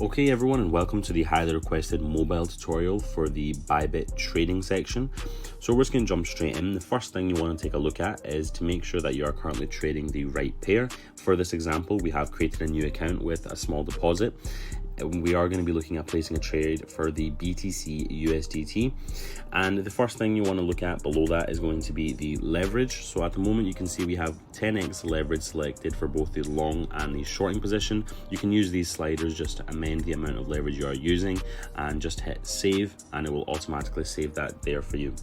Okay everyone, and welcome to the highly requested mobile tutorial for the ByBit trading section. So we're just going to jump straight in. The first thing you want to take a look at is to make sure that you are currently trading the right pair. For this example, we have created a new account with a small deposit. We are going to be looking at placing a trade for the BTC USDT, and the first thing you want to look at below that is going to be the leverage. So at the moment you can see we have 10x leverage selected for both the long and the shorting position. You can use these sliders just to amend the amount of leverage you are using and just hit save, and it will automatically save that there for you.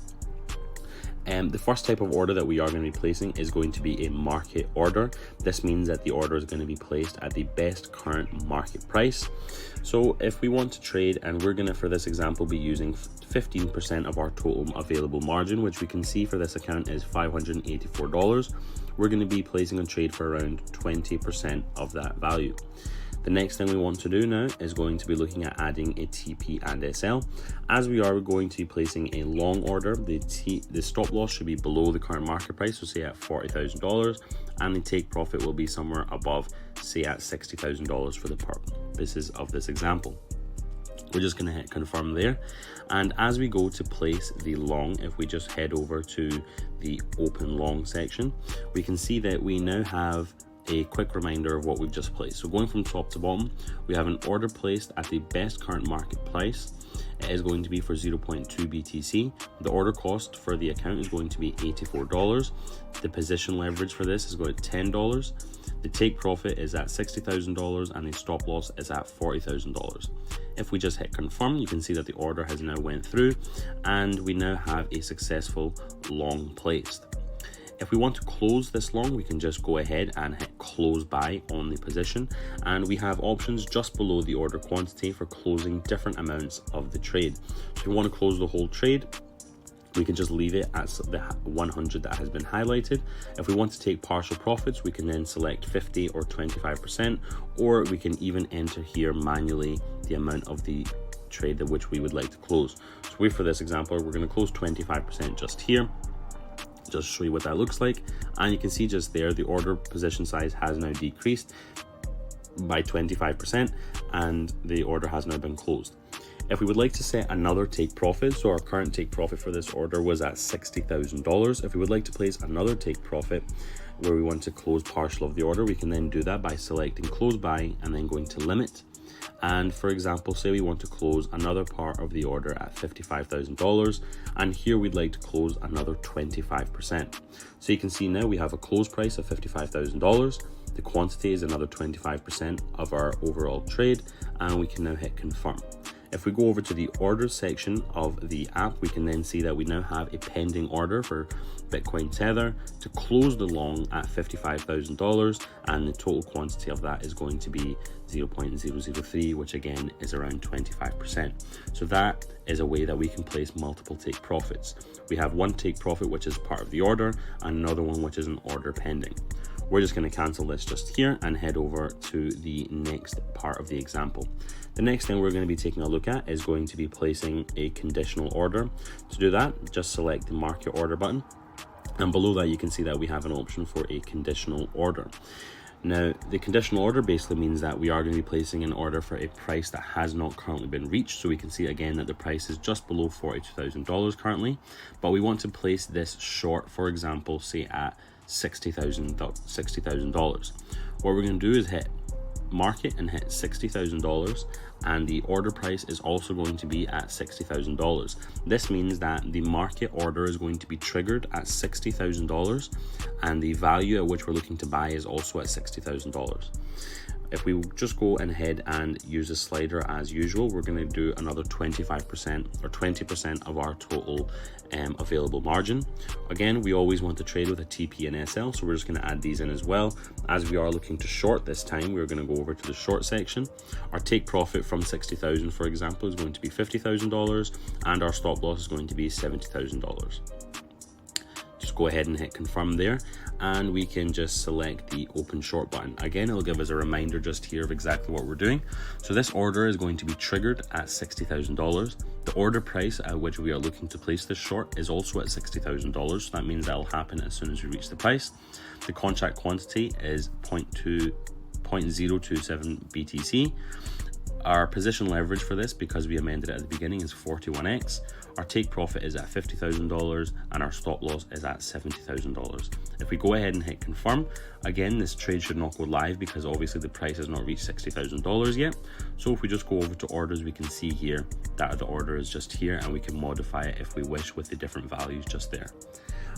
The first type of order that we are going to be placing is going to be a market order. This means that the order is going to be placed at the best current market price. So if we want to trade, and we're going to, for this example, be using 15% of our total available margin, which we can see for this account is $584. We're going to be placing a trade for around 20% of that value. The next thing we want to do now is going to be looking at adding a TP and SL. As we are going to be placing a long order, the stop loss should be below the current market price, so say at $40,000, and the take profit will be somewhere above, say at $60,000 for the purposes of this example. We're just going to hit confirm there, and as we go to place the long, if we just head over to the open long section, we can see that we now have a quick reminder of what we've just placed. So going from top to bottom, we have an order placed at the best current market price. It is going to be for 0.2 BTC. The order cost for the account is going to be $84. The position leverage for this is going to $10. The take profit is at $60,000 and the stop loss is at $40,000. If we just hit confirm, you can see that the order has now went through and we now have a successful long placed. If we want to close this long, we can just go ahead and hit close buy on the position, and we have options just below the order quantity for closing different amounts of the trade. So if we want to close the whole trade, we can just leave it at the 100 that has been highlighted. If we want to take partial profits, we can then select 50 or 25%, or we can even enter here manually the amount of the trade that which we would like to close. So for this example, we're going to close 25% just here. Just show you what that looks like, and you can see just there the order position size has now decreased by 25% and the order has now been closed. If we would like to set another take profit, so our current take profit for this order was at $60,000. If we would like to place another take profit where we want to close partial of the order, we can then do that by selecting close buy and then going to limit. And for example, say we want to close another part of the order at $55,000, and here we'd like to close another 25%. So you can see now we have a close price of $55,000. The quantity is another 25% of our overall trade, and we can now hit confirm. If we go over to the orders section of the app, we can then see that we now have a pending order for Bitcoin Tether to close the long at $55,000, and the total quantity of that is going to be 0.003, which again is around 25%. So that is a way that we can place multiple take profits. We have one take profit which is part of the order and another one which is an order pending. We're just going to cancel this just here and head over to the next part of the example. The next thing we're going to be taking a look at is going to be placing a conditional order. To do that, just select the market order button, and below that you can see that we have an option for a conditional order. Now, the conditional order basically means that we are going to be placing an order for a price that has not currently been reached. So we can see again that the price is just below $42,000 currently, but we want to place this short, for example, say at $60,000. What we're going to do is hit market and hit $60,000, and the order price is also going to be at $60,000. This means that the market order is going to be triggered at $60,000, and the value at which we're looking to buy is also at $60,000. If we just go ahead and use a slider as usual, we're going to do another 25% or 20% of our total available margin. Again, we always want to trade with a TP and SL, so we're just going to add these in as well. As we are looking to short this time, we're going to go over to the short section. Our take profit from 60,000, for example, is going to be $50,000, and our stop loss is going to be $70,000. Just go ahead and hit confirm there, and we can just select the open short button. Again, it'll give us a reminder just here of exactly what we're doing. So this order is going to be triggered at $60,000. The order price at which we are looking to place this short is also at $60,000. So that means that'll happen as soon as we reach the price. The contract quantity is 0.027 BTC. Our position leverage for this, because we amended it at the beginning, is 41x. Our take profit is at $50,000 and our stop loss is at $70,000. If we go ahead and hit confirm, again, this trade should not go live because obviously the price has not reached $60,000 yet. So if we just go over to orders, we can see here that the order is just here and we can modify it if we wish with the different values just there.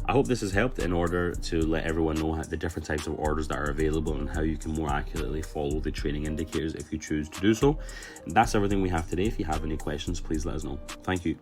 I hope this has helped in order to let everyone know the different types of orders that are available and how you can more accurately follow the trading indicators if you choose to do so. And that's everything we have today. If you have any questions, please let us know. Thank you.